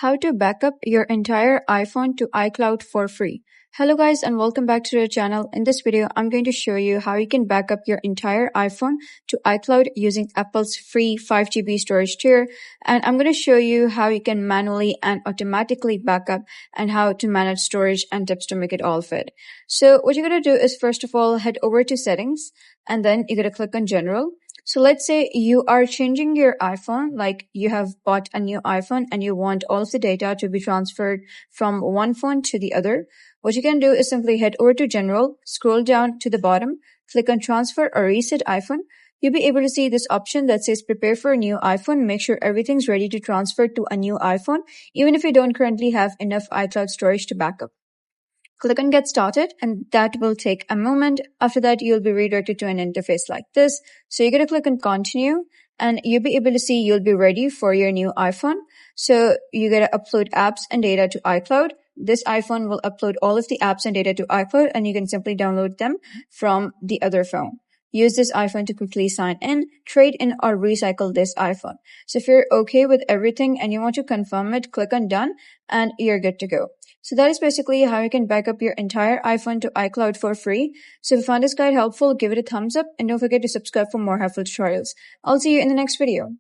How to backup your entire iPhone to iCloud for free. Hello guys and welcome back to the channel. In this video, I'm going to show you how you can backup your entire iPhone to iCloud using Apple's free 5GB storage tier. And I'm going to show you how you can manually and automatically backup and how to manage storage and tips to make it all fit. So what you're going to do is first of all, head over to settings and then you're going to click on general. So let's say you are changing your iPhone, like you have bought a new iPhone and you want all of the data to be transferred from one phone to the other. What you can do is simply head over to General, scroll down to the bottom, click on Transfer or Reset iPhone. You'll be able to see this option that says Prepare for a new iPhone. Make sure everything's ready to transfer to a new iPhone, even if you don't currently have enough iCloud storage to backup. Click on Get Started and that will take a moment. After that, you'll be redirected to an interface like this. So you're going to click on Continue and you'll be able to see you'll be ready for your new iPhone. So you're going to upload apps and data to iCloud. This iPhone will upload all of the apps and data to iCloud and you can simply download them from the other phone. Use this iPhone to quickly sign in, trade in, or recycle this iPhone. So if you're okay with everything and you want to confirm it, click on Done and you're good to go. So that is basically how you can back up your entire iPhone to iCloud for free. So if you found this guide helpful, give it a thumbs up and don't forget to subscribe for more helpful tutorials. I'll see you in the next video.